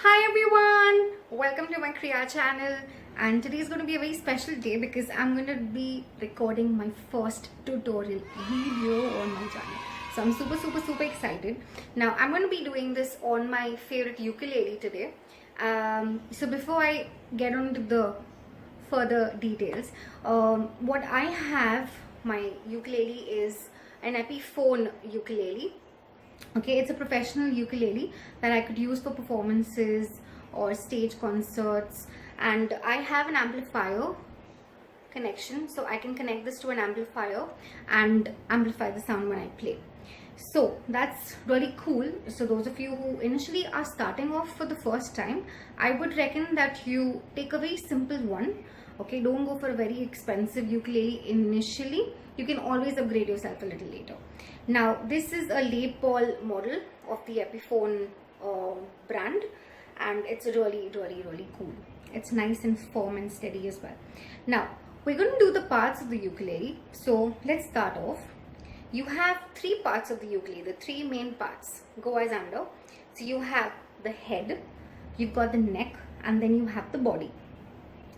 Hi everyone, welcome to my Kriya channel, and today is going to be a very special day because I'm going to be recording my first tutorial video on my channel. So I'm super excited. Now I'm going to be doing this on my favorite ukulele today. So before I get on to the further details, what I have, my ukulele is an Epiphone ukulele. Okay, it's a professional ukulele that I could use for performances or stage concerts, and I have an amplifier connection, so I can connect this to an amplifier and amplify the sound when I play. So that's really cool. So those of you who initially are starting off for the first time, I would reckon that you take a very simple one. Okay, don't go for a very expensive ukulele initially. You can always upgrade yourself a little later. Now this is a Les Paul model of the Epiphone brand, and it's really cool. It's nice and firm and steady as well. Now we're going to do the parts of the ukulele. So let's start off. You have three parts of the ukulele, the three main parts go as under. So you have the head, you've got the neck, and then you have the body.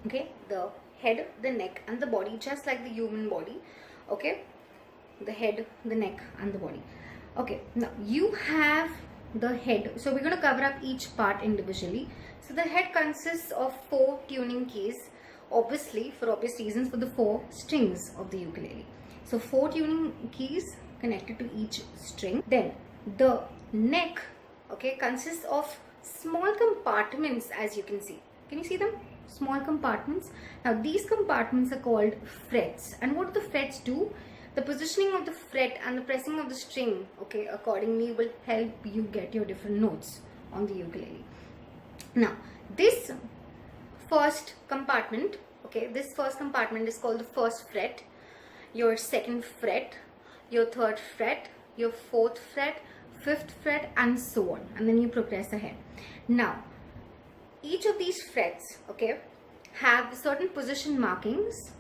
Okay, the head, the neck and the body, just like the human body. Okay, the head, the neck and the body. Okay, now you have the head. So we're going to cover up each part individually. So the head consists of 4 tuning keys, obviously for obvious reasons, for the 4 strings of the ukulele. So 4 tuning keys connected to each string. Then the neck, okay, consists of small compartments, as you can see. Can you see them? Small compartments. Now these compartments are called frets, and what do the frets do? The positioning of the fret and the pressing of the string, okay, accordingly will help you get your different notes on the ukulele. Now this first compartment, okay, this first compartment is called the first fret, your second fret, your third fret, your fourth fret, fifth fret, and so on, and then you progress ahead. Now each of these frets, okay, have certain position markings,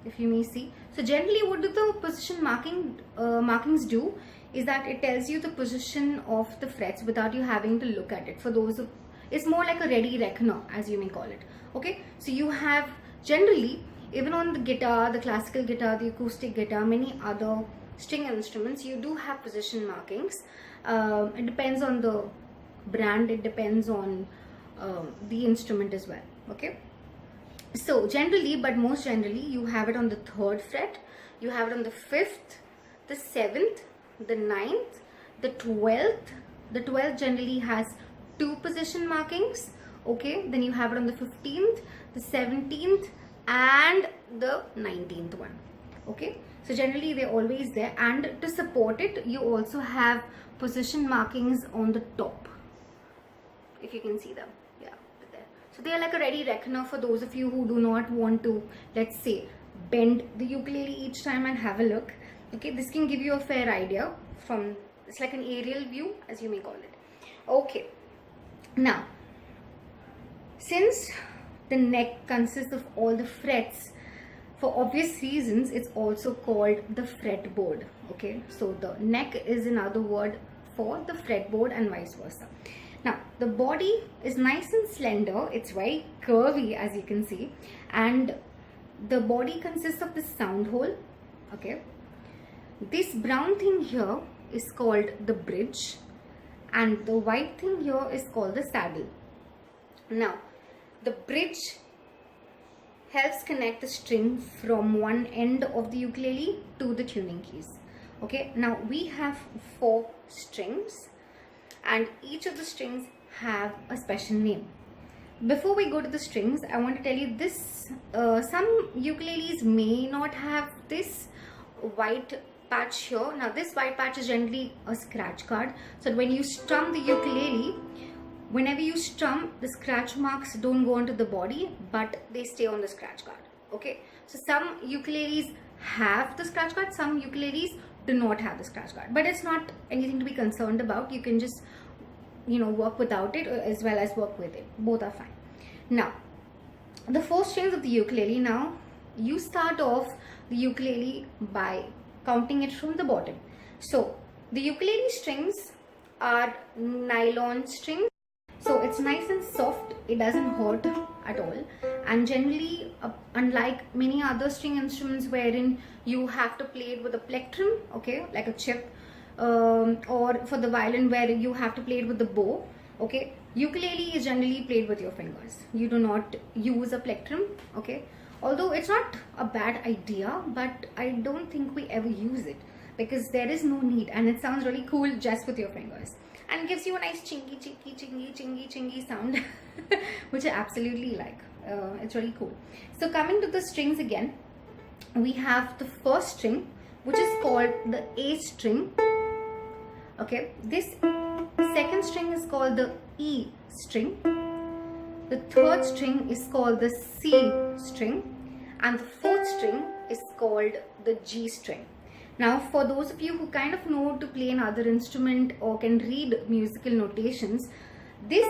if you may see. So generally what do the position markings do is that it tells you the position of the frets without you having to look at it. For those who, it's more like a ready reckoner, as you may call it. Okay, so you have generally, even on the guitar, the classical guitar, the acoustic guitar, many other string instruments, you do have position markings. It depends on the brand, it depends on the instrument as well. Okay, so generally, but most generally, you have it on the 3rd fret, you have it on the 5th, the 7th, the 9th, the 12th. The 12th generally has 2 position markings. Okay, then you have it on the 15th, the 17th, and the 19th one. Okay, so generally they're always there, and to support it you also have position markings on the top, if you can see them. Yeah, there. So they are like a ready reckoner for those of you who do not want to, let's say, bend the ukulele each time and have a look. Okay, this can give you a fair idea from, it's like an aerial view, as you may call it. Okay, now since the neck consists of all the frets, for obvious reasons it's also called the fretboard. Okay, so the neck is another word for the fretboard and vice versa. Now the body is nice and slender, it's very curvy, as you can see, and the body consists of the sound hole. Okay, this brown thing here is called the bridge, and the white thing here is called the saddle. Now the bridge helps connect the string from one end of the ukulele to the tuning keys. Okay, now we have 4 strings, and each of the strings have a special name. Before we go to the strings, I want to tell you this, some ukuleles may not have this white patch here. Now this white patch is generally a scratch card, so when you strum the ukulele, whenever you strum, the scratch marks don't go onto the body, but they stay on the scratch card. Okay, so some ukuleles have the scratch card, some ukuleles do not have the scratch card, but it's not anything to be concerned about. You can just, you know, work without it as well as work with it. Both are fine. Now the 4 strings of the ukulele, now you start off the ukulele by counting it from the bottom. So the ukulele strings are nylon strings. So it's nice and soft, it doesn't hurt at all. And generally, unlike many other string instruments wherein you have to play it with a plectrum, okay, like a chip, or for the violin where you have to play it with the bow, okay, ukulele is generally played with your fingers. You do not use a plectrum, okay, although it's not a bad idea, but I don't think we ever use it because there is no need, and it sounds really cool just with your fingers and gives you a nice chingy chingy chingy chingy chingy sound which I absolutely like. It's really cool. So coming to the strings again, we have the first string, which is called the A string, okay. This second string is called the E string, the third string is called the C string, and the fourth string is called the G string. Now, for those of you who kind of know to play another instrument or can read musical notations, this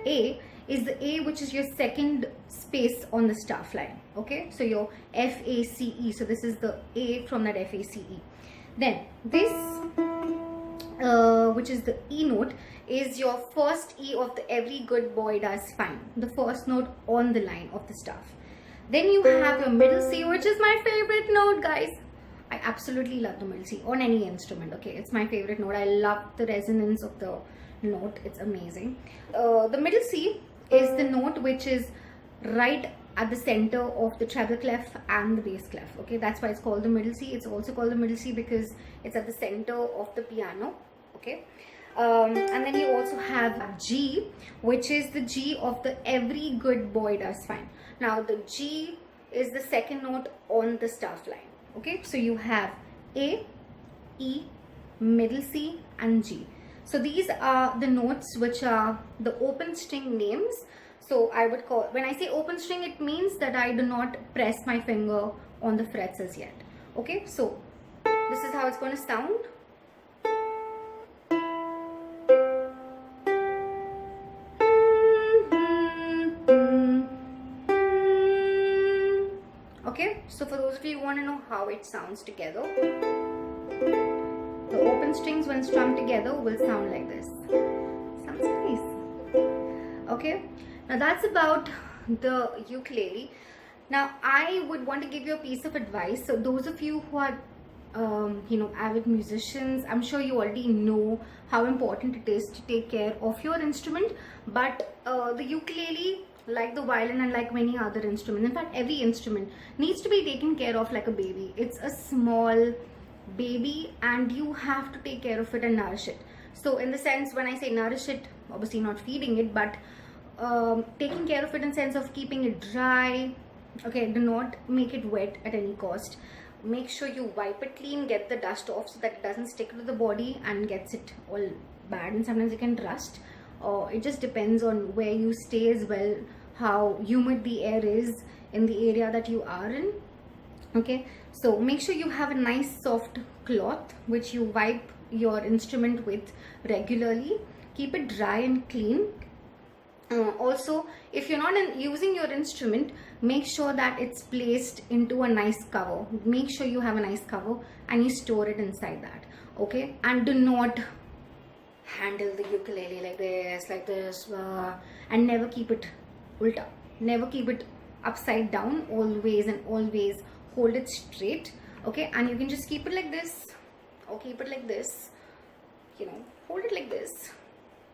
A is the A which is your second space on the staff line, okay? So your F, A, C, E. So this is the A from that F, A, C, E. Then this, which is the E note, is your first E of the Every Good Boy Does Fine, the first note on the line of the staff. Then you have your middle C, which is my favorite note, guys. I absolutely love the middle C on any instrument, okay? It's my favorite note. I love the resonance of the note. It's amazing. The middle C is the note which is right at the center of the treble clef and the bass clef, okay? That's why it's called the middle C. It's also called the middle C because it's at the center of the piano, okay? And then you also have G, which is the G of the Every Good Boy Does Fine. Now, the G is the second note on the staff line. Okay, so you have A, E, middle C and G. So these are the notes which are the open string names. So I would call, when I say open string, it means that I do not press my finger on the frets as yet. Okay, so this is how it's going to sound. Okay, so for those of you who want to know how it sounds together, the open strings when strummed together will sound like this. Sounds nice. Okay, now that's about the ukulele. Now I would want to give you a piece of advice. So those of you who are avid musicians, I'm sure you already know how important it is to take care of your instrument, but the ukulele, like the violin and like many other instruments, in fact every instrument, needs to be taken care of like a baby. It's a small baby and you have to take care of it and nourish it. So in the sense, when I say nourish it, obviously not feeding it, but taking care of it in the sense of keeping it dry, okay? Do not make it wet at any cost. Make sure you wipe it clean, get the dust off so that it doesn't stick to the body and gets it all bad, and sometimes it can rust. It just depends on where you stay as well, how humid the air is in the area that you are in, okay? So make sure you have a nice soft cloth which you wipe your instrument with regularly. Keep it dry and clean. Also, if you're not using your instrument, make sure that it's placed into a nice cover. Make sure you have a nice cover and you store it inside that, okay? And do not handle the ukulele like this, and never keep it ulta. Never keep it upside down. Always and always hold it straight, okay? And you can just keep it like this or keep it like this, hold it like this.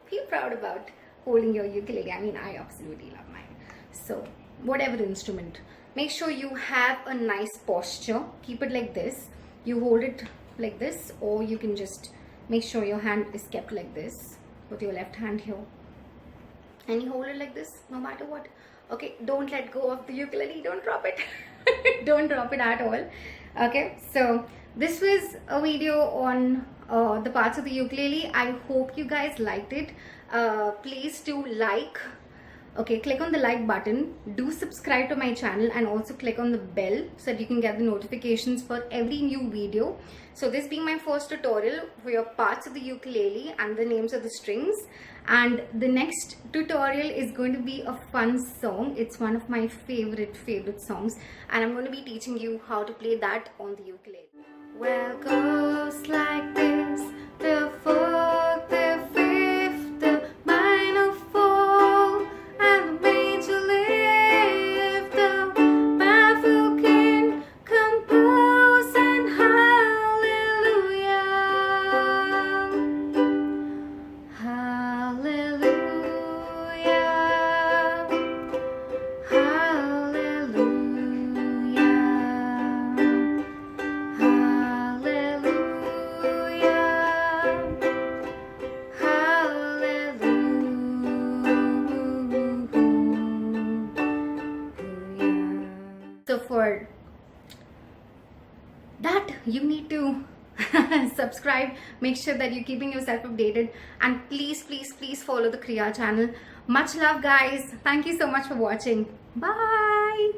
Feel proud about holding your ukulele. I mean, I absolutely love mine. So whatever instrument, make sure you have a nice posture. Keep it like this. You hold it like this, or you can just make sure your hand is kept like this with your left hand here, and you hold it like this no matter what, okay? Don't let go of the ukulele. Don't drop it. Don't drop it at all, okay? So this was a video on the parts of the ukulele. I hope you guys liked it. Please do like, okay, click on the like button, do subscribe to my channel, and also click on the bell so that you can get the notifications for every new video. So this being my first tutorial for your parts of the ukulele and the names of the strings, and the next tutorial is going to be a fun song. It's one of my favorite songs, and I'm going to be teaching you how to play that on the ukulele. Well, goes like this, the fourth, the fifth, the minor that you need to subscribe, make sure that you're keeping yourself updated, and please follow the Kriya channel. Much love guys. Thank you so much for watching. Bye.